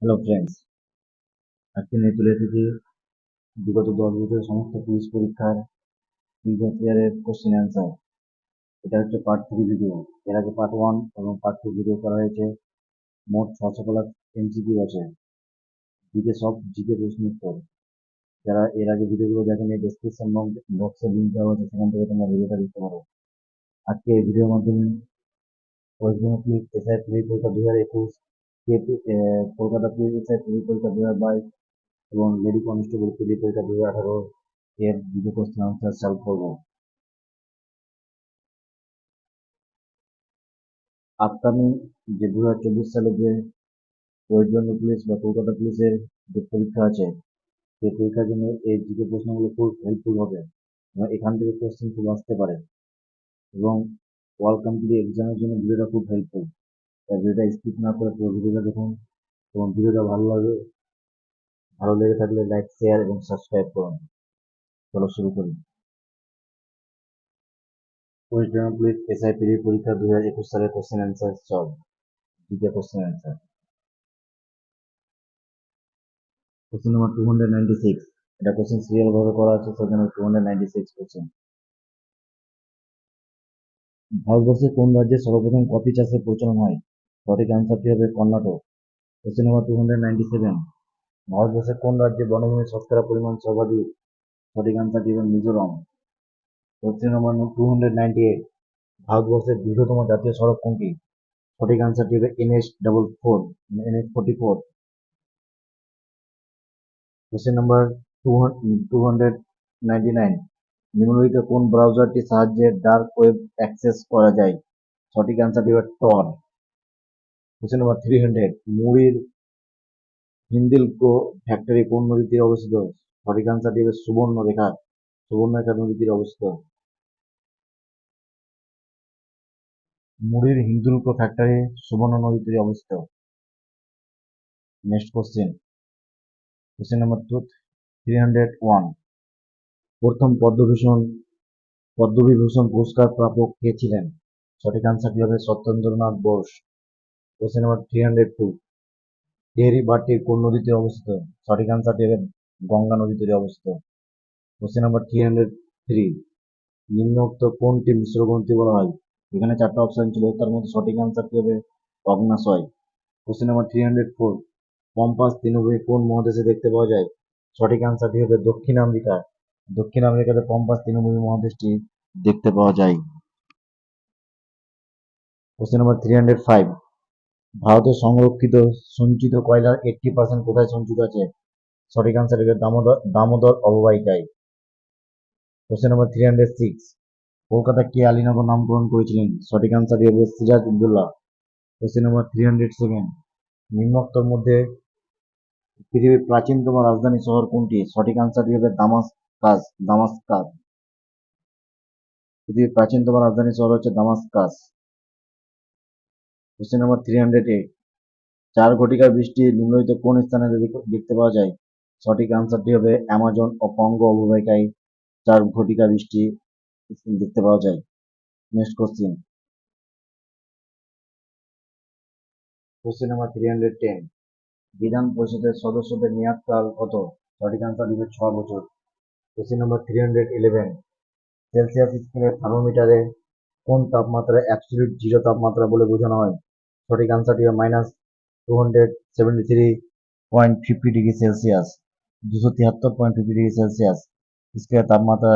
Hello friends, আজকে নিয়ে চলে এসেছি বিগত 10 বছরের সমস্ত কুইজ পরীক্ষার প্রিভিয়াস ইয়ারের কোশ্চেন অ্যান্সার। এটা হচ্ছে পার্ট 3 ভিডিও। এর আগে পার্ট 1 এবং পার্ট 2 ভিডিও করা হয়েছে। মোট 600 প্লাস এমসিকিউ আছে, জিকে প্রশ্ন উত্তর। যারা এর আগে ভিডিওগুলো দেখেনি, ডেসক্রিপশন বক্সে লিঙ্ক দেওয়া আছে, সেখান থেকে তোমরা ভিডিওটা দেখতে পারো। আজকে এই ভিডিওর মাধ্যমে ওয়েস্ট বেঙ্গল পুলিশ এসআই প্রিলি পরীক্ষা 2021, কলকাতা পুলিশ এসআই প্রিলি পরীক্ষা 2022 এবং লেডি কনস্টেবল প্রিলি পরীক্ষা 2018 এর ভিডিও কোশ্চেন আনসার সলভ করবো। আপকামিং যে 2024 সালে যে ওয়েস্ট বেঙ্গল পুলিশ বা কলকাতা পুলিশের যে পরীক্ষা আছে, সেই পরীক্ষার জন্য এই জিকে প্রশ্নগুলো খুব হেল্পফুল হবে এবং এখান থেকে কোশ্চেন খুব আসতে পারে এবং ওয়াল কম্পিটিটিভ এক্সামের জন্য ভিডিওটা খুব হেল্পফুল। তাই ভিডিওটা স্কিপ না করে পুরো ভিডিওটা দেখুন এবং ভিডিওটা ভালো লেগে থাকলে লাইক, শেয়ার এবং সাবস্ক্রাইব করুন। চলো শুরু করি। West Bengal police SI PD পরীক্ষা 2021 সালের question answer solve. GK question answer. Question number 296। এটা কোশ্চেন সিরিয়াল ভাবে করা আছে, সেজন্য 296 কোশ্চেন। ভারতবর্ষের কোন রাজ্যে সর্বপ্রথম কফি চাষের প্রচলন হয়? সঠিক অ্যান্সারটি হবে কর্ণাটক। Question number 297। ভারতবর্ষের কোন রাজ্যে বনভূমি শতকরা পরিমাণ সর্বাধিক? সঠিক অ্যান্সারটি হবে মিজোরাম। Question number 298। ভারতবর্ষের দীর্ঘতম জাতীয় সড়ক কোনটি? সঠিক অ্যান্সারটি হবে NH44। Question number 299। নিম্নলিখিত কোন ব্রাউজারটির সাহায্যে ডার্ক ওয়েব অ্যাক্সেস করা যায়? সঠিক অ্যান্সারটি হবে টর। Question number 300। মুড়ির হিন্দিলকো ফ্যাক্টরি কোন নদীর তীরে অবস্থিত? সঠিক অ্যান্সারটি হবে সুবর্ণরেখা নদীর তীরে অবস্থিত। মুড়ির হিন্দুলকো ফ্যাক্টরি সুবর্ণ নদীর তীরে অবস্থিত। Next question. Question number 301। প্রথম পদ্মবিভূষণ পুরস্কার প্রাপক কে ছিলেন? সঠিক অ্যান্সারটি হবে সত্যেন্দ্রনাথ বোস। Question number 302। টেহরি বাটি কোন নদীতে অবস্থিত? সঠিক অ্যান্সারটি হবে গঙ্গা নদীর তীরে অবস্থিত। Question number 303। নিম্নোক্ত কোনটি মিশ্র গ্রন্থি বলা হয়? এখানে 4টা অপশন ছিল, তার মধ্যে সঠিক অ্যান্সারটি হবে অগ্ন্যাশয়। Question number 304। পম্পাস তৃণভূমি কোন মহাদেশে দেখতে পাওয়া যায়? সঠিক অ্যান্সারটি হবে দক্ষিণ আমেরিকা। দক্ষিণ আমেরিকাতে পম্পাস তৃণভূমি মহাদেশটি দেখতে পাওয়া যায়। Question number 305। ভারতের সংরক্ষিত সঞ্চিত কয়লার 80% কোথায় সঞ্চিত আছে? সঠিক অ্যান্সার হবে দামোদর অববাহিকায়। Question number 306। কলকাতা কে আলীনগর নামকরণ করেছিলেন? সঠিক অ্যান্সারটি হবে সিরাজ উদ্দৌলা। Question number 307। নিম্নোক্তর মধ্যে পৃথিবীর প্রাচীনতম রাজধানী শহর কোনটি? সঠিক অ্যান্সারটি হবে দামাস্কাস। পৃথিবীর প্রাচীনতম রাজধানী শহর হচ্ছে দামাস্কাস। Question number 308। 4 ঘটিকার বৃষ্টি নিম্নলিখিত কোন স্থানে দেখতে পাওয়া যায়? সঠিক অ্যান্সারটি হবে অ্যামাজন ও কঙ্গো অববাহিকায় 4 ঘটিকা বৃষ্টি দেখতে পাওয়া যায়। Next question. Question number 310। বিধান পরিষদের সদস্যদের মেয়াদকাল কত? সঠিক অ্যান্সার হবে 6 বছর। Question number 311। সেলসিয়াস স্কেলের থার্মোমিটারে কোন তাপমাত্রা অ্যাবসলিউট জিরো তাপমাত্রা বলে বোঝানো হয়? সঠিক অ্যান্সারটি হবে -273.50 ডিগ্রি সেলসিয়াস। 273.50 ডিগ্রি সেলসিয়াস স্কেলের তাপমাত্রা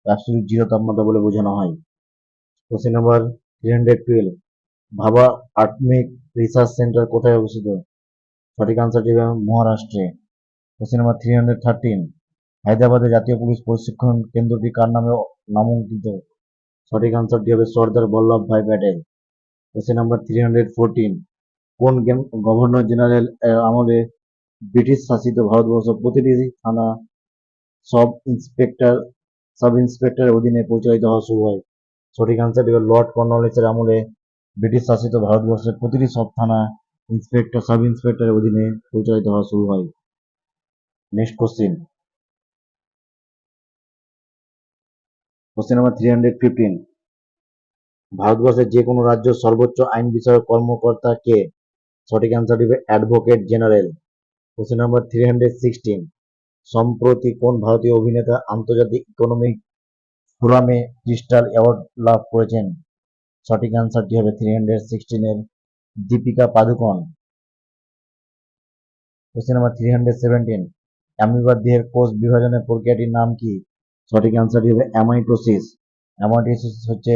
অ্যাবসলিউট জিরো তাপমাত্রা বলে বোঝানো হয়। Question number 312। ভাবা আটমিক রিসার্চ সেন্টার কোথায় অবস্থিত? সঠিক আনসারটি হবে মহারাষ্ট্রে। Question number 313। হায়দ্রাবাদে জাতীয় পুলিশ প্রশিক্ষণ কেন্দ্রটি কার নামে নামাঙ্কিত? সঠিক আনসারটি হবে সর্দার বল্লভ ভাই প্যাটেল। Question number 314। কোন গভর্নর জেনারেল আমলে ব্রিটিশ শাসিত ভারতবর্ষ প্রতিটি থানা সাব ইন্সপেক্টরের অধীনে পরিচালিত হওয়া শুরু হয়? সঠিক আনসারটি হবে লর্ড কর্নওয়ালিসের আমলে ব্রিটিশ শাসিত ভারতবর্ষের প্রতিটি সব থানা সাব ইন্সপেক্টরের অধীনে পরিচালিত হওয়া শুরু হয়। Next question. Question number 315। ভারতবর্ষের যে কোনো রাজ্য সর্বোচ্চ আইন বিষয়ক কর্মকর্তা কে? সঠিক অ্যান্সারটি হবে অ্যাডভোকেট জেনারেল। কোশ্চেন নাম্বার 316, সম্প্রতি কোন ভারতীয় অভিনেতা আন্তর্জাতিক ইকোনমিক ফোরামে ক্রিস্টাল অ্যাওয়ার্ড লাভ করেছেন? সঠিক অ্যান্সারটি হবে 316 এর দীপিকা পাদুকোন। কোশ্চেন নাম্বার 317, অ্যামিবার দেহের কোষ বিভাজনের প্রক্রিয়াটির নাম কি? সঠিক অ্যান্সারটি হবে অ্যামাইটোসিস। অ্যামাইটোসিস হচ্ছে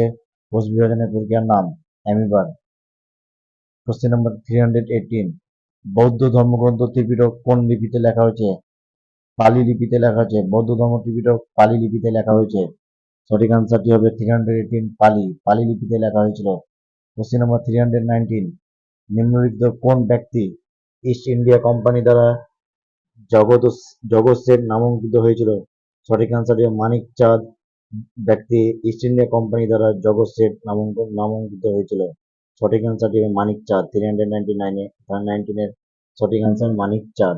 কোষ বিভাজনের প্রক্রিয়ার নাম অ্যামিবার। কোশ্চেন নাম্বার 318, বৌদ্ধ ধর্মগ্রন্থ ত্রিপিটক কোন লিপিতে লেখা হয়েছে? পালি লিপিতে লেখা হয়েছে। বৌদ্ধ ধর্ম ত্রিপিটক পালি লিপিতে লেখা হয়েছে। সঠিক আনসারটি হবে 318 পালি। পালি লিপিতে লেখা হয়েছিল। কোশ্চেন নাম্বার 319, নিম্নলিখিত কোন ব্যক্তি ইস্ট ইন্ডিয়া কোম্পানি দ্বারা জগৎ জগৎ সেট নামাঙ্কিত হয়েছিল? সঠিক আনসারটি মানিক চাঁদ ব্যক্তি ইস্ট ইন্ডিয়া কোম্পানি দ্বারা জগৎ সেট নামাঙ্কিত হয়েছিল। সঠিক আনসারটি হবে মানিক চাঁদ। 319 এর সঠিক আনসার মানিক চাঁদ।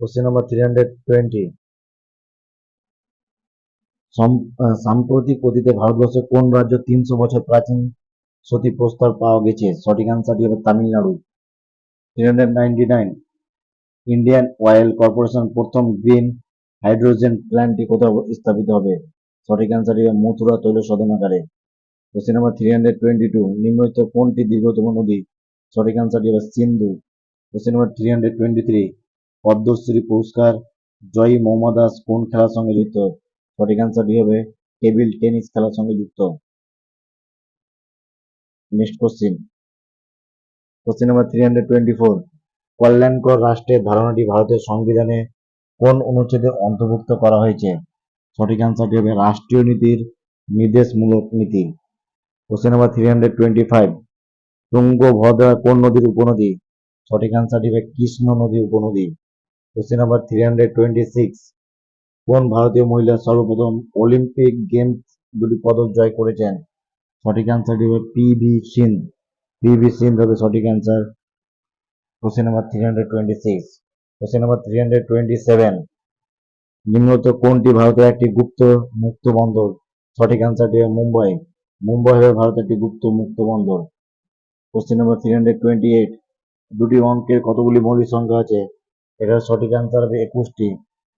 কোশ্চেন নাম্বার 320, সাম্প্রতিক অতীতে ভারতবর্ষের কোন রাজ্য 300 বছর প্রাচীন সতী প্রস্তর পাওয়া গেছে? সঠিক আনসারটি হবে তামিলনাড়ু। 399, ইন্ডিয়ান অয়েল কর্পোরেশন প্রথম গ্রিন হাইড্রোজেন প্ল্যান্টটি কোথায় স্থাপিত হবে? সঠিক আনসারটি হবে মথুরা তৈল শোধনাগারে। কোশ্চেন নাম্বার 322, নিম্নলিখিত কোনটি দীর্ঘতম নদী? সঠিক আনসারটি হবে সিন্ধু। কোশ্চেন নাম্বার 323, পদ্মশ্রী পুরস্কার জয়ী মৌমা দাস কোন খেলার সঙ্গে যুক্ত? সঠিক আনসারটি হবে টেবিল টেনিস খেলার সঙ্গে যুক্ত। Next question. কোশ্চেন নাম্বার 324, কল্যাণকর রাষ্ট্রের ধারণাটি ভারতের সংবিধানে কোন অনুচ্ছেদে অন্তর্ভুক্ত করা হয়েছে? সঠিক আনসারটি হবে রাষ্ট্রীয় নীতির নির্দেশমূলক নীতি। কোশ্চেন নাম্বার 325, তুঙ্গভদ্রা কোন নদীর উপনদী? সঠিক আনসারটি হবে কৃষ্ণ নদীর উপনদী। কোশ্চেন নাম্বার 326, কোন ভারতীয় মহিলা সর্বপ্রথম অলিম্পিক গেমস দুটি পদক জয় করেছেন? সঠিক আনসারটি হবে পিভি সিন্ধ। পিভি সিন্ধ হবে সঠিক answer. Question number 326। Question number 327, নিম্নলিখিত কোনটি ভারতের একটি গুপ্ত মুক্ত বন্দর? সঠিক আনসারটি হবে মুম্বাই। মুম্বাই হবে ভারতের একটি গুপ্ত মুক্ত বন্দর। কোশ্চেন নাম্বার 328, দুটি অঙ্কের কতগুলি মৌলিক সংখ্যা আছে? এটার সঠিক আনসার হবে 21টি।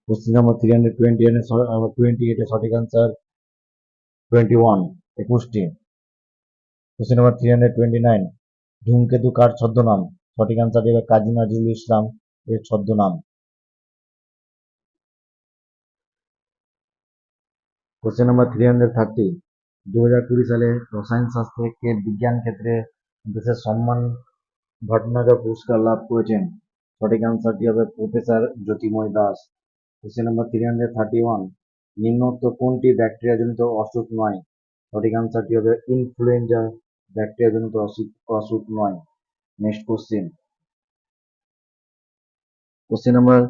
কোশ্চেন নাম্বার 328 এর সঠিক আনসার 21, 21টি। কোশ্চেন নাম্বার 329, ধূমকেতু কার ছদ্মনাম? সঠিক আনসার হবে কাজী নজরুল ইসলাম এর ছদ্মনাম। কোশ্চেন নাম্বার 330, 2020 সালে রসায়ন শাস্ত্রে কে বিজ্ঞান ক্ষেত্রে দেশের সম্মান ভটনাগর পুরস্কার লাভ করেছেন? সঠিক আনসারটি হবে প্রফেসর জ্যোতির্ময় দাস। কোশ্চেন নাম্বার 331, নিম্নোক্ত কোনটি ব্যাকটেরিয়াজনিত অসুখ নয়? সঠিক আনসারটি হবে ইনফ্লুয়েঞ্জা ব্যাকটেরিয়াজনিত অসুখ নয়। Next question. কোশ্চেন নাম্বার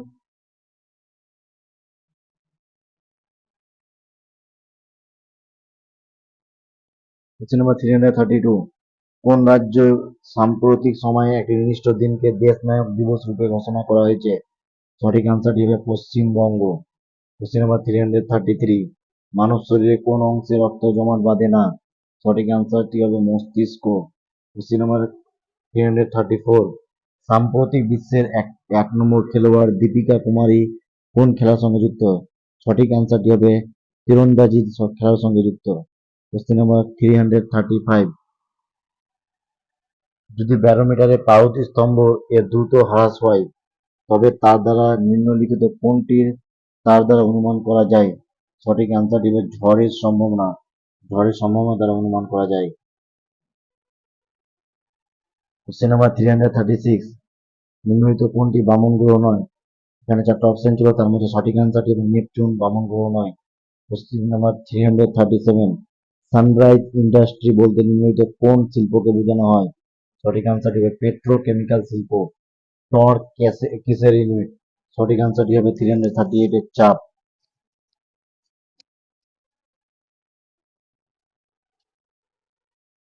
332, কোন রাজ্য সাম্প্রতিক সময়ে একটি নির্দিষ্ট দিনকে দেশ নায়ক দিবস রূপে ঘোষণা করা হয়েছে? সঠিক আনসারটি হবে পশ্চিমবঙ্গ। কোশ্চেন নাম্বার 333, মানব শরীরে কোন অংশে রক্ত জমাট বাঁধে না? সঠিক আনসারটি হবে মস্তিষ্ক। কোশ্চেন নাম্বার 334, সাম্প্রতিক বিশ্বের এক নম্বর খেলোয়াড় দীপিকা কুমারী কোন খেলার সঙ্গে যুক্ত? সঠিক আনসারটি হবে তীরন্দাজি খেলার সঙ্গে যুক্ত। কোশ্চেন নাম্বার 335, যদি ব্যারোমিটারের পারদ স্তম্ভ এর দ্রুত হ্রাস হয় তবে তার দ্বারা নিম্নলিখিত কোনটির তার দ্বারা অনুমান করা যায়? সঠিক আনসারটি হবে ঝড়ের সম্ভাবনা। ঝড়ের সম্ভাবনা দ্বারা অনুমান করা যায়। কোশ্চেন নাম্বার 336, নিম্নলিখিত কোনটি বামন গ্রহ নয়? এখানে 4টা অপশন ছিল, তার মধ্যে সঠিক আনসারটি হবে নেপচুন বামন গ্রহ নয়। কোশ্চেন নাম্বার 337, সানরাইজ ইন্ডাস্ট্রি বলতে নিম্নলিখিত কোন শিল্পকে বোঝানো হয়? সঠিক আনসারটি হবে পেট্রোকেমিক্যাল শিল্প। টর্ক কিসের ইউনিট? সঠিক আনসারটি হবে 338 এর চাপ।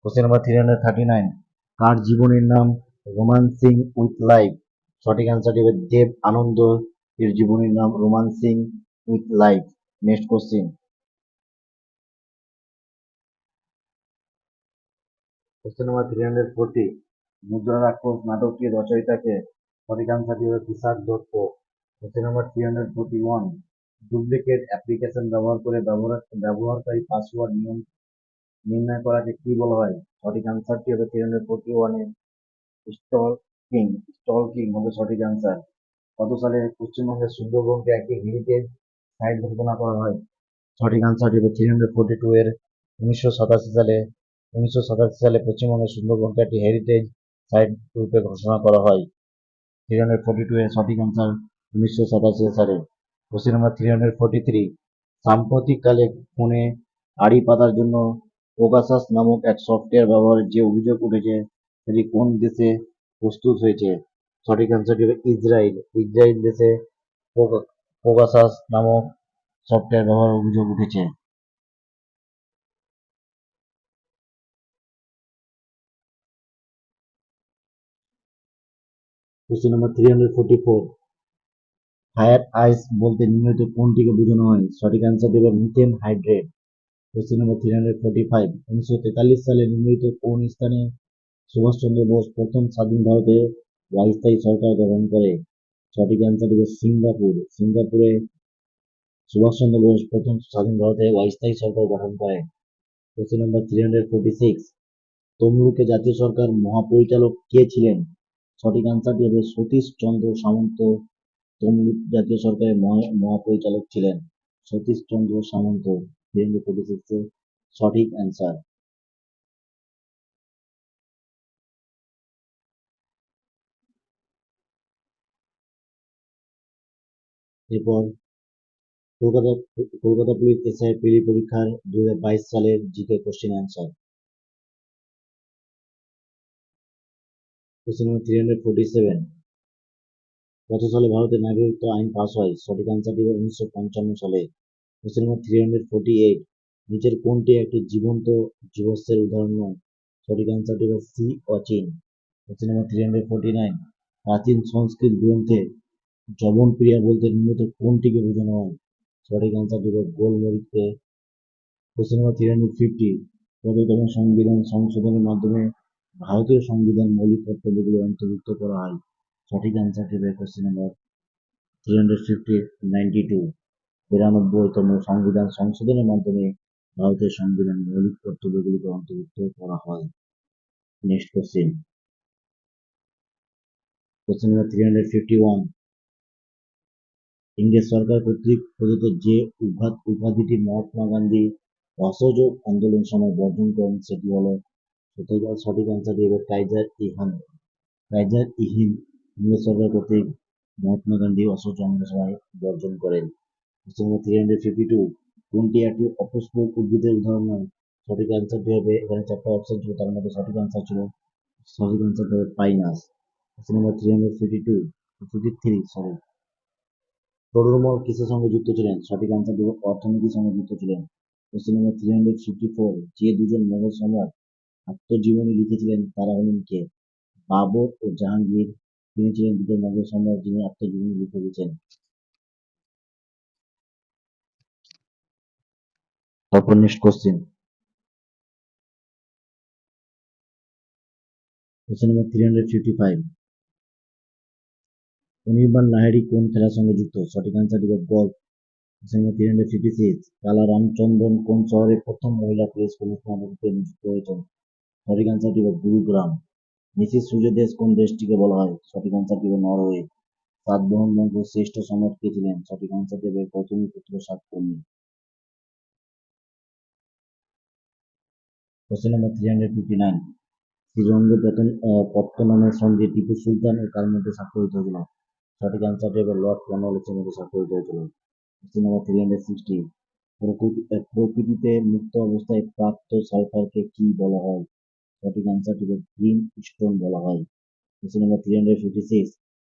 কোশ্চেন নাম্বার 339, কার জীবনের নাম রোমান্সিং উইথ লাইফ? সঠিক আনসারটি হবে দেব আনন্দ এর জীবনের নাম romancing with life. Next question. Question number 340, Mudrarakshasa নাটকটির রচয়িতাকে? সঠিক আনসারটি হবে Vishakha Datta. Question number 341, duplicate application ব্যবহার করে ব্যবহারকারী পাসওয়ার্ড নির্ণয় করাকে কি বলা হয়? সঠিক আনসারটি হবে 341 এ স্টলকিং। স্টলকিং হবে সঠিক আনসার। কত সালে পশ্চিমবঙ্গের সুন্দরবনকে একটি হেরিটেজ সাইট ঘোষণা করা হয়? সঠিক আনসারটি হবে 342 এর 1987 সালে। 1987 সালে পশ্চিমবঙ্গের সুন্দরবনকে একটি হেরিটেজ সাইট রূপে ঘোষণা করা হয়। 342 এর সঠিক আনসার 1987 সালে। কোশ্চেন নাম্বার 343, সাম্প্রতিককালে ফোনে আড়ি পাতার জন্য পেগাসাস নামক এক সফটওয়্যার ব্যবহারের যে অভিযোগ উঠেছে সেটি কোন দেশে প্রস্তুত হয়েছে? সঠিক আনসারটি হবে ইসরায়েল। ইসরায়েল দেশে পেগাসাস নামক সফটওয়্যার ব্যবহারের অভিযোগ উঠেছে। কোশ্চেন নাম্বার 344, ফায়ার আইস বলতে নিম্নলিখিত কোনটিকে বোঝানো হয়? সঠিক আনসারটি হবে মিথেন হাইড্রেট। কোশ্চেন নাম্বার 345, 1943 সালে নিম্নলিখিত কোন স্থানে সুভাষচন্দ্র বোস প্রথম স্বাধীন ভারতে অস্থায়ী সরকার গঠন করে? সঠিক আনসারটি হবে সিঙ্গাপুর। সিঙ্গাপুরে সুভাষচন্দ্র বোস প্রথম স্বাধীন ভারতে অস্থায়ী সরকার গঠন করে। কোশ্চেন নাম্বার 346, তমলুকে জাতীয় সরকার মহাপরিচালক কে ছিলেন? সঠিক আনসারটি হবে সতীশ চন্দ্র সামন্ত তমলুক জাতীয় সরকারের মহাপরিচালক ছিলেন সতীশ চন্দ্র সামন্ত। 346 এর সঠিক অ্যান্সার। এরপর কলকাতা কলকাতা পুলিশ এসআই প্রিলি পরীক্ষার 2022 সালের GK question answer. Question number 347, কত সালে ভারতের নাগরিকত্ব আইন পাস হয়? সঠিক আনসারটি হবে 1955 সালে। কোশ্চেন নাম্বার 348, নিচের কোনটি একটি জীবন্ত জীবস্যের উদাহরণ নয়? সঠিক আনসারটি হবে সি অচিন। কোশ্চেন নাম্বার 349, প্রাচীন সংস্কৃত গ্রন্থে জবনপ্রিয়া বলতে নিম্নলিখিত কোনটিকে বোঝানো হয়? সঠিক আনসারটি হবে গোলমরিচকে। কোশ্চেন নাম্বার 350, কততম সংবিধান সংশোধনের মাধ্যমে ভারতীয় সংবিধান মৌলিক কর্তব্যগুলি অন্তর্ভুক্ত করা হয়? সঠিক আনসারটি হবে কোশ্চেন নাম্বার 392, 92তম সংবিধান সংশোধনের মাধ্যমে ভারতের সংবিধান মৌলিক কর্তব্যগুলিকে অন্তর্ভুক্ত করা হয়। Next question. কোশ্চেন নাম্বার 351, ইংরেজ সরকার কর্তৃক প্রদত্ত যে উপাধিটি মহাত্মা গান্ধী অসহযোগ আন্দোলনের সময় বর্জন করেন সেটি হলো? সঠিক আনসারটি হবে কাইজার-ই-হিন্দ ইংরেজ সরকার কর্তৃক মহাত্মা গান্ধী অসহযোগ আন্দোলনের সময় বর্জন করেন। কোশ্চেন নাম্বার 352, কোনটি একটি অপুষ্পক উদ্ভিদের উদাহরণ নয়? সঠিক আনসারটি হবে, এখানে চারটা অপশন ছিল তার মধ্যে সঠিক আনসারটি হবে পাইনাস। কোশ্চেন নাম্বার 353, তরুণমল কিসের সঙ্গে যুক্ত ছিলেন? সঠিক আনসারটি হবে অর্থনীতির সঙ্গে যুক্ত ছিলেন। কোশ্চেন নাম্বার 354, যে দুজন মোগল সম্রাট আত্মজীবনী লিখেছিলেন তারা হলেন কে? বাবর ও জাহাঙ্গীর। তিনি ছিলেন দুজন মোগল সম্রাট যিনি আত্মজীবনী লিখে গেছেন। তারপর next question. Question number 355, Anirban Lahiri কোন খেলার সঙ্গে যুক্ত? সঠিক আনসারটি হবে গলফ। কোশ্চেন নাম্বার 356, কালা রামচন্দ্রন কোন শহরে প্রথম মহিলা পুলিশ কমিশনার রূপে নিযুক্ত হয়েছেন? সঠিক আনসারটি হবে গুরুগ্রাম। মিসেস সূর্য দেশ কোন দেশটিকে বলা হয়? সঠিক আনসারটি হবে নরওয়ে। সাতবাহন বংশের শ্রেষ্ঠ সম্রাট কে ছিলেন? সঠিক আনসারটি হবে গৌতমীপুত্র শাতকর্ণী। কোশ্চেন নাম্বার 359, শ্রীরঙ্গপত্তনমের সন্ধি টিপু সুলতান ও কার মধ্যে স্বাক্ষরিত হয়েছিল? সঠিক আনসারটি হবে লর্ড কর্নওয়ালিসের মধ্যে স্বাক্ষরিত হয়েছিল। কোশ্চেন নাম্বার 360, প্রকৃতিতে মুক্ত অবস্থায় প্রাপ্ত সালফারকে কি বলা হয়? সঠিক আনসারটি হবে গ্রিন স্টোন বলা হয়। কোশ্চেন নাম্বার 356,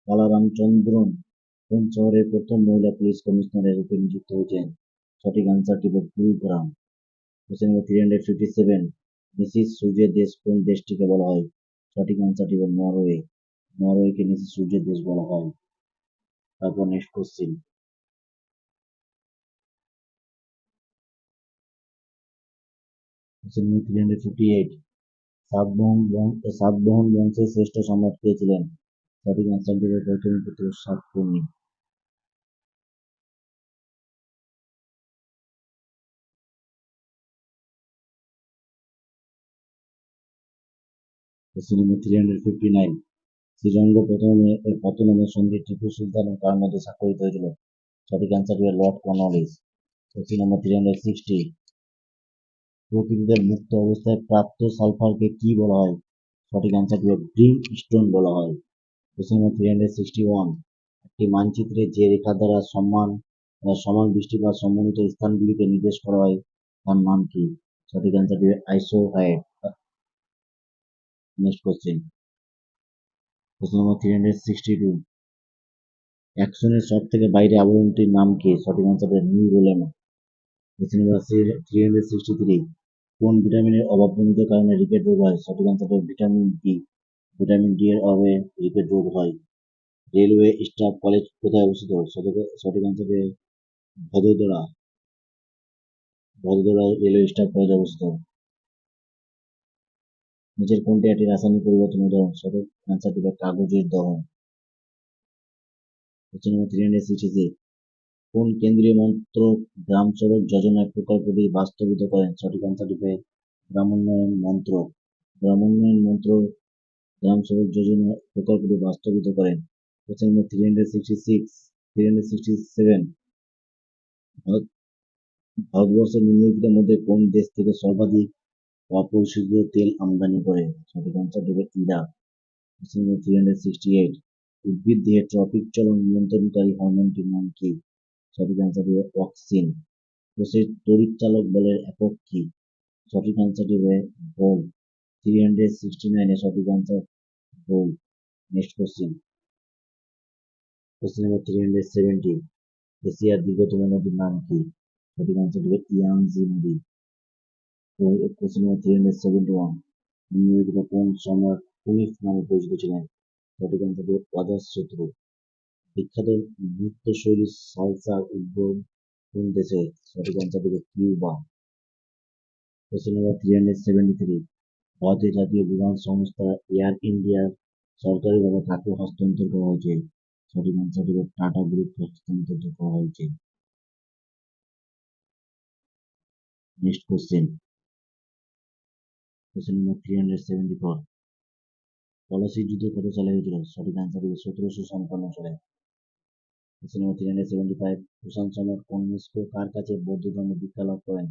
কালারামচন্দ্রন কোন শহরের প্রথম মহিলা পুলিশ কমিশনারের রূপে নিযুক্ত হয়েছেন? সঠিক আনসারটি হবে গুরুগ্রাম। কোশ্চেন নাম্বার 357, মিসেস সূর্যের দেশ কোন দেশটিকে বলা হয়? সঠিক আনসারটি হবে নরওয়ে। নরওয়েকে মিসেস সূর্যের দেশ বলা হয়। তারপর next question. Question number 358, Satavahana বংশের শ্রেষ্ঠ সম্রাট কে ছিলেন? সঠিক অ্যান্সার দেবে গৌতমীপুত্র সাতকর্ণী। কোশ্চেন নম্বর 359, পতনের সন্ধি টিপু সুলতান ও কার মধ্যে স্বাক্ষরিত হয়েছিল? সঠিক অ্যান্সার দেবে লর্ড কর্নওয়ালিস। কোশ্চেন নম্বর 360, প্রকৃতিতে মুক্ত অবস্থায় প্রাপ্ত সালফারকে কি বলা হয়? সঠিক অ্যান্সার দেবে ব্রিম স্টোন বলা হয়। কোশ্চেন নম্বর 361, একটি মানচিত্রে যে রেখা দ্বারা সমান বৃষ্টিপাত সম্বন্ধিত স্থানগুলিকে নির্দেশ করা হয় তার নাম কি? সঠিক অ্যান্সার দেবে আইসোহেড। নেক্সট কোশ্চেন নম্বর 362, অ্যাকশনের সব থেকে বাইরে আবরণটির নাম কি? সঠিক অ্যান্সার দেবে নিউরোলেমা। কোশ্চেন নম্বর 363, কোন ভিটামিনের অভাবজনিত কারণে রিকেট রোগ হয়? সঠিক অ্যান্সার দেবে ভিটামিন ডি। ভিটামিন ডি এর অভাবে রিকেট রোগ হয়। রেলওয়ে স্টাফ কলেজ কোথায় অবস্থিত? সঠিক অ্যান্সার দেবে Vadodara. Vadodara railway staff college অবস্থিত। নিচের কোনটি একটি রাসায়নিক পরিবর্তন উদাহরণ? সঠিক অ্যান্সার দেবে কাগজের দহন। কোশ্চেন নম্বর 366, কোন কেন্দ্রীয় মন্ত্রক গ্রাম সড়ক যোজনা প্রকল্পটি বাস্তবায়িত করেন? সঠিক অ্যান্সার দেবে গ্রামোন্নয়ন মন্ত্রক। গ্রামোন্নয়ন মন্ত্রক গ্রাম সড়ক যোজনা প্রকল্পটি বাস্তবায়িত করেন। কোশ্চেন নম্বর 367, ভারতবর্ষের নিম্নলিখিতের মধ্যে কোন দেশ থেকে সর্বাধিক অপরিশোধিত তেল আমদানি করে? সঠিক অ্যান্সার দেবে ইরাক। কোশ্চেন নম্বর 368, উদ্ভিদ দেহে ট্রপিক চলন নিয়ন্ত্রণকারী হরমোনটির নাম কি? সঠিক অ্যান্সার দেবে অক্সিন। কোষের তড়িৎ চালক বলের একক কি? সঠিক অ্যান্সার দেবে ভোল্ট। 369 সঠিক answer volt. Next question number 370, এশিয়ার দীর্ঘতম নদীর নাম কি? সঠিক অ্যান্সার দেবে ইয়াংজি নদী। কোশ্চেন নম্বর 371, নিম্নলিখিত কোন সম্রাট কুনিফ নামে পরিচিত ছিলেন? সঠিক অ্যান্সার দেবে অজাতশত্রু। বিখ্যাত নৃত্যশৈলী সালসার উদ্ভব কোন দেশে? সঠিক অ্যান্সার দেবে কিউবা। কোশ্চেন নম্বর 373, ভারতের জাতীয় বিমান সংস্থা এয়ার ইন্ডিয়ার সরকারিভাবে কাকে হস্তান্তর করা হয়েছে? সঠিক অ্যান্সার দেবে টাটা গ্রুপকে হস্তান্তর করা হয়েছে। নেক্সট কোশ্চেন নম্বর 374, পলাশির যুদ্ধ কত সালে হয়েছিল? সঠিক অ্যান্সার দেবে 1755 সালে। কোশ্চেন নম্বর 375, কুষাণ সম্রাট কনিষ্ক কার কাছে বৌদ্ধ ধর্মে দীক্ষা লাভ করেন?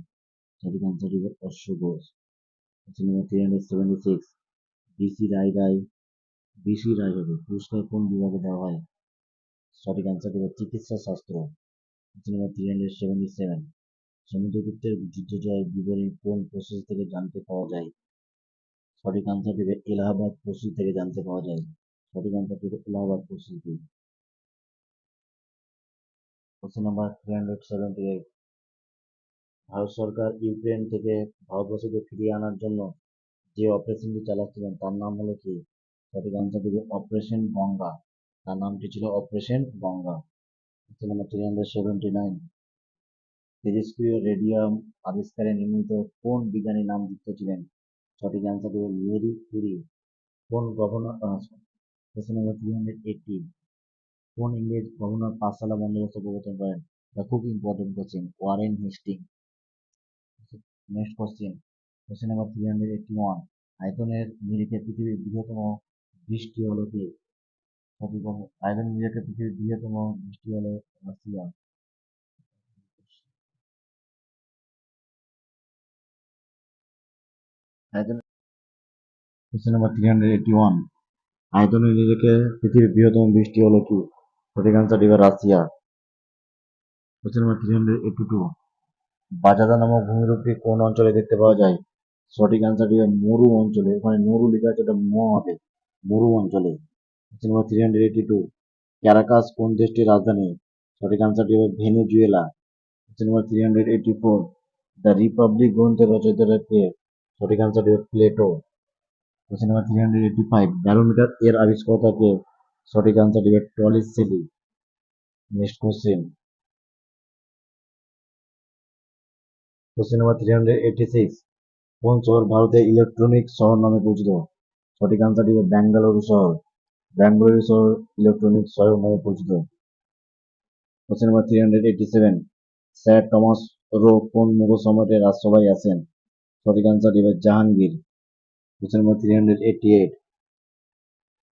সঠিক অ্যান্সার দেবে অশ্ব ঘোষ। কোশ্চেন নম্বর 376, বিসি রায় হবে পুরস্কার কোন বিভাগে দেওয়া হয়? সঠিক অ্যান্সার দেবে চিকিৎসা শাস্ত্র। কোশ্চেন নম্বর 377, সমুদ্রগুপ্তের যুদ্ধ জয়ের বিবরণী কোন প্রসেস থেকে জানতে পাওয়া যায়? সঠিক আনসার দেবে এলাহাবাদ প্রসিদ্ধি থেকে জানতে পাওয়া যায়। সঠিক আনসার দেবে এলাহাবাদ প্রসিদ্ধি। কোশ্চেন নাম্বার 378, ভারত সরকার ইউক্রেন থেকে ভারতবর্ষকে ফিরিয়ে আনার জন্য যে অপারেশনটি চালাচ্ছিলেন তার নাম হলো কি? সঠিক আনসার দেবে অপারেশন গঙ্গা। তার নামটি ছিল অপারেশন গঙ্গা। কোশ্চেন নাম্বার 379, তেজস্ক্রিয় রেডিয়াম আবিষ্কারে নির্মিত কোন বিজ্ঞানীর নাম যুক্ত ছিলেন? সঠিক আনসার দেবে মেরি কুরি। কোন গভর্নর কোশ্চেন নাম্বার 380, কোন ইংরেজ গভর্নর পাঠশালা বন্দোবস্ত প্রবর্তন করেন? এটা খুব important question, Warren Hasting. Next question number 381, আয়তনের নিরিখে পৃথিবীর বৃহত্তম বৃষ্টি হলো কি? সঠিক আয়তনের নিরিখে পৃথিবীর বৃহত্তম বৃষ্টি হলো রাশিয়া। কোশ্চেন নাম্বার 381, আয়তনের নিরিখে পৃথিবীর বৃহত্তম বৃষ্টি হলো কি? সঠিক আনসার দেবে রাশিয়া। কোশ্চেন নাম্বার 382, বাজাদা নামক ভূমিরূপটি কোন অঞ্চলে দেখতে পাওয়া যায়? সঠিক আনসার দেবে মরু অঞ্চলে। ওখানে নরু লেখা আছে, ওটা ম হবে, মরু অঞ্চলে। কোশ্চেন নাম্বার 382, ক্যারাকাস কোন দেশটির রাজধানী? সঠিক আনসার দেবে Venezuela. Question number 384, the Republic গ্রন্থের রচয়িতা কে? সঠিক আনসার দেবে প্লেটো। কোশ্চেন নাম্বার 385, ব্যারোমিটার এর আবিষ্কর্তা কে? সঠিক আনসার দেবে টলিস্টেলি। নেক্সট কোশ্চেন নাম্বার 386, কোন শহর ভারতের ইলেকট্রনিক শহর নামে পরিচিত? সঠিক আনসারটি হবে বেঙ্গালুরু শহর। বেঙ্গালুরু শহর ইলেকট্রনিক শহর নামে পরিচিত। Question number 387, sir Thomas Roe কোন মুঘল সম্রাটের রাজসভায় আছেন? সঠিক আনসারটি হবে জাহাঙ্গীর। কোশ্চেন নাম্বার 388,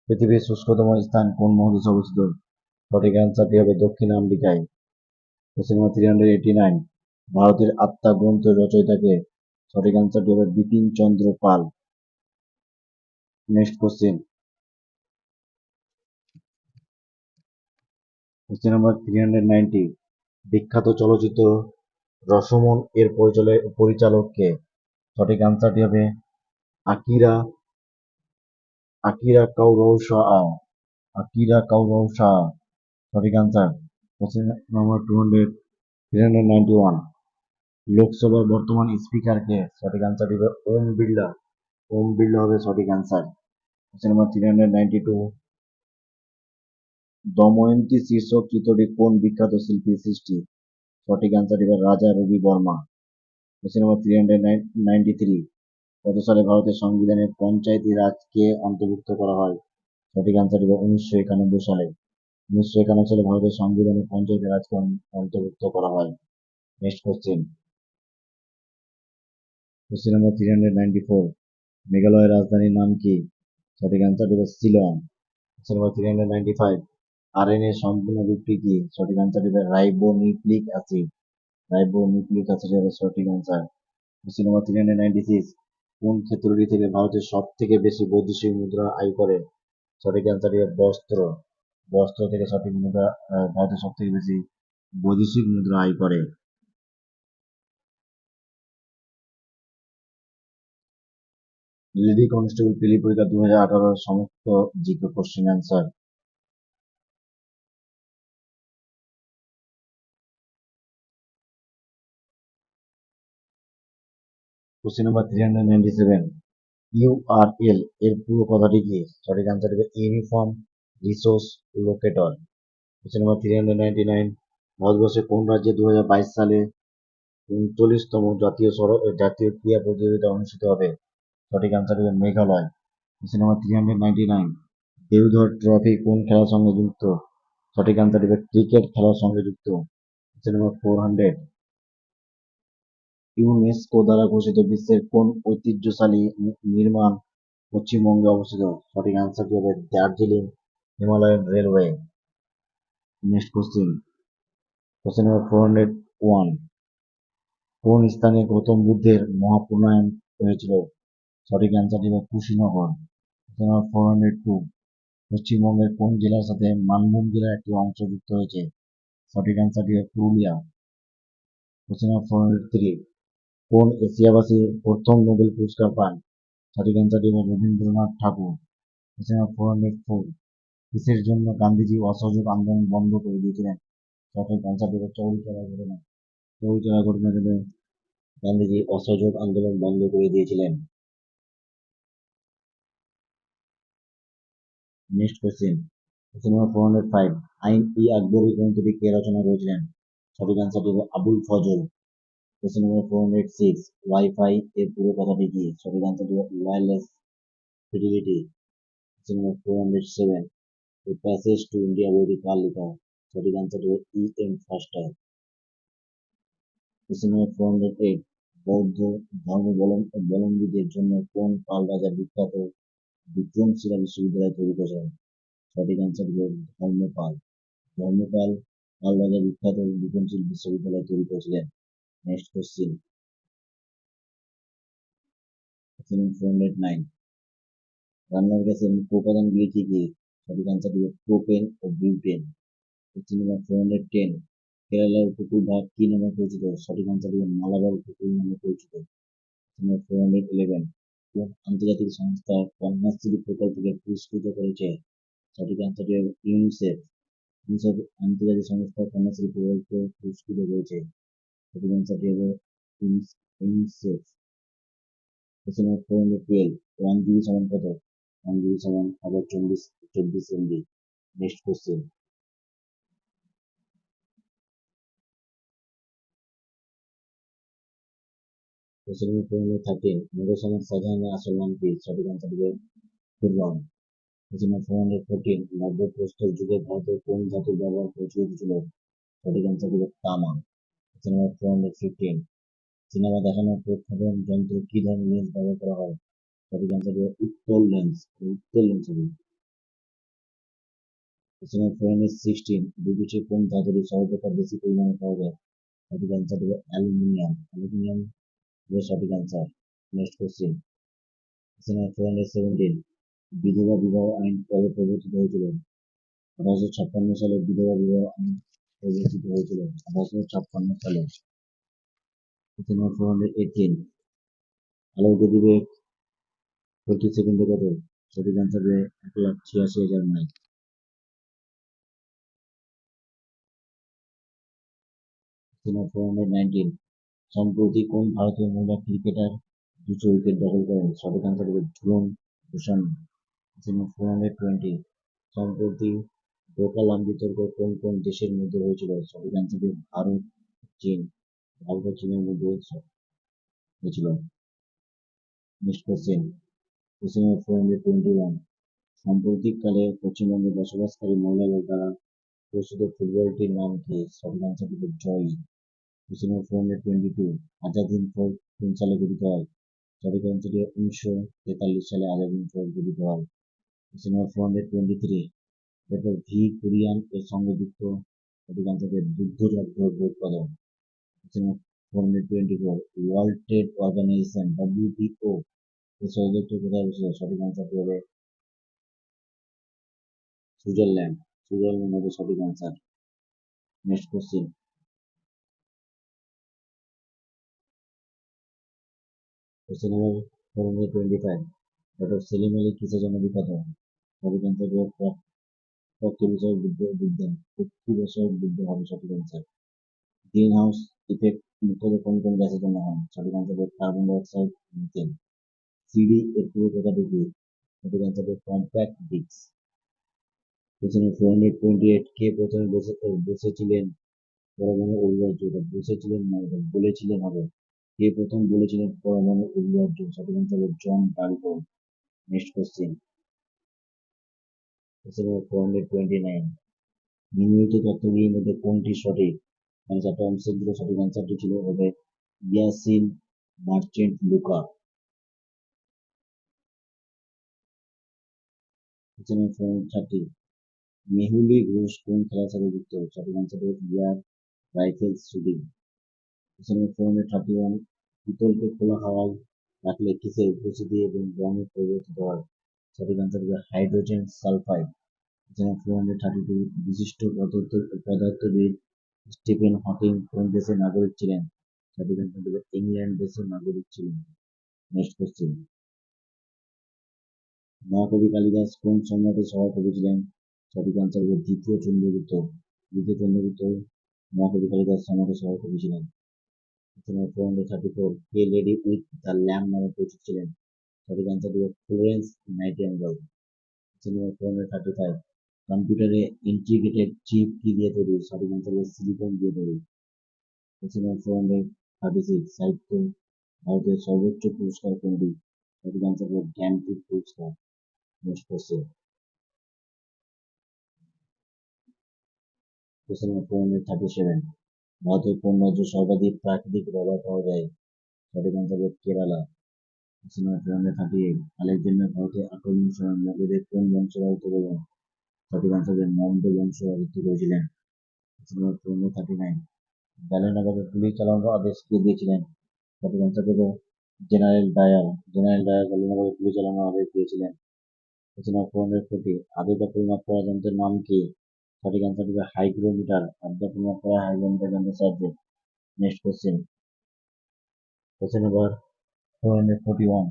পৃথিবীর শুষ্কতম স্থান কোন মহাদেশে অবস্থিত? সঠিক আনসারটি হবে দক্ষিণ আমেরিকায়। কোশ্চেন নাম্বার 389, ভারতের আত্মা গ্রন্থের রচয়িতাকে? সঠিক আনসারটি হবে Bipin Chandra Pal. Next question number 390, বিখ্যাত চলচ্চিত্র রশমন এর পরিচালক কে? সঠিক আনসারটি হবে আকিরা আকিরা কাউরাসাওয়া। আকিরা কাউরাসাওয়া সঠিক আনসার। কোশ্চেন নাম্বার 391, লোকসভার বর্তমান স্পিকার কে? সঠিক আনসারটি হবে ওম বিড়লা। ওম বিড়লা হবে সঠিক আনসার। কোশ্চেন নাম্বার 392, দময়ন্তী শীর্ষক চিত্রটি কোন বিখ্যাত শিল্পীর সৃষ্টি? সঠিক আনসারটি হবে রাজা রবি বর্মা। কোশ্চেন নাম্বার 393, কত সালে ভারতের সংবিধানে পঞ্চায়েতি রাজকে অন্তর্ভুক্ত করা হয়? সঠিক আনসার হবে 1991 সালে। 1991 সালে ভারতের সংবিধানে পঞ্চায়েতি রাজকে অন্তর্ভুক্ত করা হয়। নেক্সট কোশ্চেন নাম্বার 394, মেঘালয়ের রাজধানীর নাম কি? সঠিক আনসার হবে শিলং। কোশ্চেন নাম্বার 395, আরএনএ সম্পূর্ণ রূপটি কি? সঠিক আনসার হবে রাইবোনিউক্লিক অ্যাসিড। রাইবোনিউক্লিক অ্যাসিড হবে সঠিক আনসার। কোশ্চেন নাম্বার 396, কোন ক্ষেত্রটি থেকে ভারতের সব থেকে বেশি বৈদেশিক মুদ্রা আয় করে? সঠিক আনসার হবে বস্ত্র। বস্ত্র থেকে সঠিক মুদ্রা ভারতের সব থেকে বেশি বৈদেশিক মুদ্রা আয় করে। লেডি কনস্টেবল পিলি পরীক্ষা 2018 সমস্ত GK question answer. Question number 397, URL এর পুরো কথাটি কি? সঠিক আনসার হবে uniform resource locator. Question number 399, ভারতবর্ষে কোন রাজ্যে 2022 সালে 39তম জাতীয় ক্রীড়া প্রতিযোগিতা অনুষ্ঠিত হবে? সঠিক আনসার হবে Meghalaya. Question number 399, Deodhar trophy কোন খেলার সঙ্গে যুক্ত? সঠিক আনসার হবে ক্রিকেট খেলার সঙ্গে যুক্ত। কোশ্চেন নাম্বার 400, ইউনেস্কো দ্বারা ঘোষিত বিশ্বের কোন ঐতিহ্যশালী নির্মাণ পশ্চিমবঙ্গে অবস্থিত? সঠিক আনসারটি হবে Darjeeling Himalayan railway. Next question number 401, কোন স্থানে গৌতম বুদ্ধের মহাপরিনির্বাণ হয়েছিল? সঠিক আনসারটি হবে কুশীনগর। কোশ্চেন নাম্বার 402, পশ্চিমবঙ্গের কোন জেলার সাথে মানভূম জেলার একটি অংশ যুক্ত হয়েছে? সঠিক আনসারটি হবে পুরুলিয়া। কোশ্চেন নাম্বার 403, কোন এশিয়াবাসী প্রথম নোবেল পুরস্কার পান? সঠিক আনসারটি হবে রবীন্দ্রনাথ ঠাকুর। কোশ্চেন নাম্বার 404, কিসের জন্য গান্ধীজি অসহযোগ আন্দোলন বন্ধ করে দিয়েছিলেন? সঠিক আনসারটি হবে চৌরিচৌরা ঘটনা। চৌরিচৌরা ঘটনার জন্য গান্ধীজি অসহযোগ আন্দোলন বন্ধ করে দিয়েছিলেন। নেক্সট কোশ্চেন নাম্বার 405, আইন-ই-আকবরী গ্রন্থটি কে রচনা করেছিলেন? সঠিক আনসারটি হবে Abul Fazal. Question number 406, wifi এর পুরো কথাটি কি? সঠিক আনসারটি হবে wireless fidelity. Question number 407, a passage to India বইটি কার লেখা? সঠিক আনসারটি হবে E.M. ফাস্টার। কোশ্চেন নাম্বার 408, বৌদ্ধ ধর্মাবলম্বীদের জন্য কোন পাল রাজা বিখ্যাত বিক্রমশিলা বিশ্ববিদ্যালয় তৈরি করেছিলেন? সঠিক আনসার হবে ধর্মপাল। ধর্মপাল পাল রাজা বিখ্যাত বিক্রমশীল বিশ্ববিদ্যালয় তৈরি করেছিলেন। নেক্সট কোশ্চেন 409, রান্নার গ্যাসের মুখ্য উপাদানগুলি কি কি? সঠিক আনসার হবে প্রোপেন ও বিউটেন। কোশ্চেন নাম্বার 410, কেরালার উপকূল ভাগ কি নামে পরিচিত? সঠিক আনসার হবে মালাবার উপকূল নামে পরিচিত। কোশ্চেন নাম্বার 411, কোন আন্তর্জাতিক সংস্থা কন্যাশ্রী প্রকল্পকে পুরস্কৃত করেছে? সঠিক আনসারটি হবে ইউনিসেফ। ইউনিসেফ আন্তর্জাতিক সংস্থা কন্যাশ্রী প্রকল্প পুরস্কৃত করেছে। সঠিক আনসারটি হবে ইউনিসেফ। কোশ্চেন নাম্বার 412, 1 GB সমান কত? 1 GB সমান আবার 24 MB। Next question question number 413, Mughal সম্রাট শাহজাহানের আসল নাম কি? সঠিক আনসার হবে খুররম। কোশ্চেন নাম্বার 414, নব্য প্রস্তর যুগে ভারতে কোন ধাতুর ব্যবহার প্রচলিত ছিল? সঠিক আনসার হবে তামা। কোশ্চেন নাম্বার 415, সিনেমা দেখানোর প্রেক্ষাপট যন্ত্রে কি ধরনের লেন্স ব্যবহার করা হয়? সঠিক আনসার হবে উত্তল লেন্স। উত্তল লেন্স হবে। কোশ্চেন নাম্বার 416, দুই কোন ধাতুর সর্বাপেক্ষা বেশি পরিমাণে পাওয়া যায়? সঠিক আনসার হবে অ্যালুমিনিয়াম। অ্যালুমিনিয়াম হবে সঠিক answer. Next question. Question number 417, বিধবা বিবাহ আইন কবে প্রবর্তিত হয়েছিল? 1856 সালে বিধবা বিবাহ আইন প্রবর্তিত হয়েছিল। 1856 সালে। কোশ্চেন নাম্বার 418, আলোর গতিবেগ প্রতি সেকেন্ডে কত? সঠিক আনসার হবে 1,86,000 মাইল। কোশ্চেন নাম্বার 419, সম্প্রতি কোন ভারতীয় মহিলা ক্রিকেটার 200 উইকেট দখল করেন? সঠিক আনসার হবে ঝুলন গোস্বামী। কোশ্চেন নাম্বার 420, সম্প্রতি ডোকলাম বিতর্ক কোন কোন দেশের মধ্যে হয়েছিল? সঠিক আনসার হবে ভারত, চীন। ভারত ও চীনের মধ্যে হয়েছিল। Next question. কোশ্চেন নাম্বার 421, সাম্প্রতিককালে পশ্চিমবঙ্গে বসবাসকারী মহিলাদের দ্বারা প্রস্তুত ফুটবলটির নাম কি? সঠিক আনসার হবে জয়ী। কোশ্চেন নাম্বার 422, আজাদ হিন্দ ফৌজ কোন সালে গঠিত হয়? সঠিক আনসার হবে 1943 সালে আজাদ হিন্দ ফৌজ গঠিত হয়। Question number 423, doctor V Kurien এর সঙ্গে যুক্ত। সঠিক আনসার হবে দুগ্ধজাত দ্রব্য উৎপাদন। Question number 424, World Trade Organization WTO এর সদর দপ্তর কোথায় অবস্থিত? সঠিক আনসার হবে সুইজারল্যান্ড। সুইজারল্যান্ড হবে সঠিক answer. Next question. Question number 425, doctor Salim Ali কিসের জন্য বিখ্যাত? সঠিক আনসার হবে প্রকৃতি বিষয়ক বিজ্ঞান। প্রকৃতি বিষয়ক বিদ্যা হবে সঠিক আনসার। গ্রিন হাউস ইফেক্ট মুখ্যত কোন কোন গ্যাসের জন্য হয়? সঠিক আনসার হবে কার্বন ডাইঅক্সাইড, মিথেন। সিডি এর পুরো কথাটি কি? সঠিক আনসার হবে কম্প্যাক্ট ডিস্ক। কোশ্চেন 428, কে প্রথমে বসেছিলেন পরমাণু অবিভাজ্য? বসেছিলেন না, এটা বলেছিলেন হবে। কে প্রথম বলেছিলেন পরমাণু অবিভাজ্য? সঠিক আনসার হবে John Dalton. Next question. Question 429, নিম্নলিখিত তথ্যগুলির মধ্যে কোনটি সঠিক? মানে চারটা অংশের ছিল, সঠিক আনসারটি ছিল হবে ইয়াসিন মার্চেন্ট লুকা। কোশ্চেন 430, মেহুলি ঘোষ কোন খেলার সাথে যুক্ত? সঠিক আনসার হবে এয়ার রাইফেলস শুটিং। কোশ্চেন 431, পিতলকে খোলা হাওয়ায় রাখলে কিসের উপস্থিতি এবং রঙের পরিবর্তিত হয়? সঠিক আনসার হবে হাইড্রোজেন সালফাইড। কোশ্চেন 432, বিশিষ্ট পদার্থবিদ স্টিফেন হকিং কোন দেশের নাগরিক ছিলেন? সঠিক আনসার হবে ইংল্যান্ড দেশের নাগরিক ছিলেন। Next question. মহাকবি কালিদাস কোন সম্রাটের সহকবি ছিলেন? সঠিক আনসার হবে দ্বিতীয় চন্দ্রগুপ্ত। দ্বিতীয় চন্দ্রগুপ্ত মহাকবি কালিদাস সম্রাটের সহকবি ছিলেন। 434, কে লেডি উইথ দ্য ল্যাম্প নামে পরিচিত ছিলেন? সঠিক আনসার হবে ফ্লোরেন্স নাইটিঙ্গেল। 435, কম্পিউটারে ইন্টিগ্রেটেড চিপ কি দিয়ে তৈরি? সঠিক আনসার হবে সিলিকন দিয়ে তৈরি। 436, সাহিত্য ভারতের সর্বোচ্চ পুরস্কার কোনটি? সঠিক আনসার হবে জ্ঞানপীঠ পুরস্কার। Next question. কোশ্চেন 437, ভারতের কোন রাজ্যে সর্বাধিক প্রাকৃতিক রবার পাওয়া যায়? সঠিক আনসার হবে কেরালা। কোশ্চেন 438, আলেকজান্ডার ভারতে আক্রমণের সময় মগধের কোন বংশ রাজত্ব করবেন? সঠিক আনসার হবে মন্দ বংশ রাজত্ব করেছিলেন। কোশ্চেন 439, জালিয়ানওয়ালাবাগে গুলি চালানোর আদেশ কে দিয়েছিলেন? সঠিক আনসার হবে জেনারেল ডায়ার। জেনারেল ডায়ার জালিয়ানওয়ালাবাগে গুলি চালানোর আদেশ দিয়েছিলেন। কোশ্চেন 440, আর্দ্রতা পরিমাপ করার যন্ত্রের নাম কি? সঠিক আনসার হবে হাইগ্রোমিটার। আর্দ্রতা পরিমাপ করা হাইগ্রোমিটার যন্ত্রের সাহায্যে। Next question. কোশ্চেন নাম্বার 441,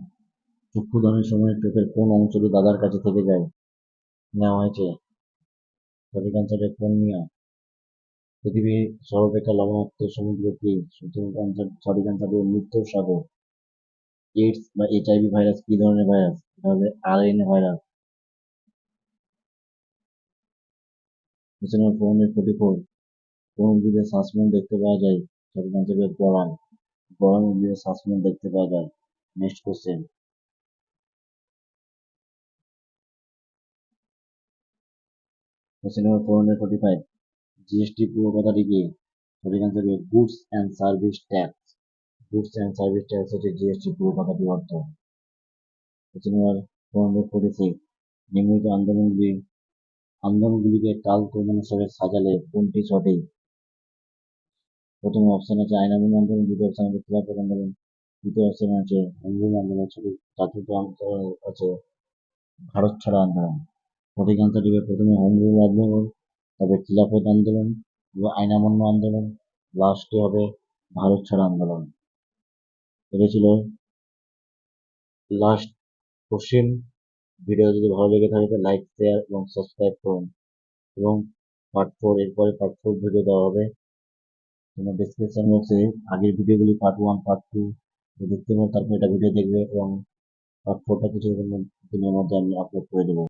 চক্ষুদানের সময় চোখের কোন অংশটি দাদার কাছে থেকে যায় নেওয়া হয়েছে? সঠিক আনসার হবে কর্নিয়া। পৃথিবীর সর্বাপেক্ষা লবণাক্ত সমুদ্র কি? সঠিক আনসার হবে মৃত্যুর সাগর। এইডস বা HIV ভাইরাস কি ধরনের ভাইরাস? এটা হবে RNA ভাইরাস। কোশ্চেন নাম্বার 444, কোন উদ্ভিদে শ্বাসমূল দেখতে পাওয়া যায়? সঠিক আনসার হবে পরাণ। গরম ইংরেজি সাসপেন্স দেখতে পাওয়া যায়। Next question, question number 445, GST পুরো কথাটি কি? সঠিক অ্যান্সার হবে goods and service tax. Goods and service tax হচ্ছে জিএসটি পুরো কথাটির অর্থ। কোশ্চেন নাম্বার 446, নিম্নলিখিত আন্দোলনগুলিকে কাল ক্রম অনুসারে সাজালে কোনটি সঠিক? প্রথম অপশন আছে আইন আমল আন্দোলন, দ্বিতীয় অপশন আছে খিলাফত আন্দোলন, তৃতীয় অপশন আছে হুঙ্গুম আন্দোলন, চতুর্থ অপশন আছে ভারত ছাড়ো আন্দোলন। সঠিক অ্যান্সার দিবে প্রথমে হুঙ্গুম আন্দোলন, তবে খিলাফত আন্দোলন এবং আইন অমান্য আন্দোলন, লাস্টে হবে ভারত ছাড়ো আন্দোলন। এটা ছিল লাস্ট কোশ্চেন। ভিডিও যদি ভালো লেগে থাকে লাইক শেয়ার এবং সাবস্ক্রাইব করুন, এবং পার্ট 4 এরপরে পার্ট 4 ভিডিও দেওয়া হবে। তোমরা ডিসক্রিপশন বক্সে আগের ভিডিওগুলি পার্ট 1 পার্ট 2 দেখতে পাবো, তারপর এটা ভিডিও দেখবে এবং পার্ট 4টা কিছু দিনের মধ্যে আমি আপলোড করে দেবো।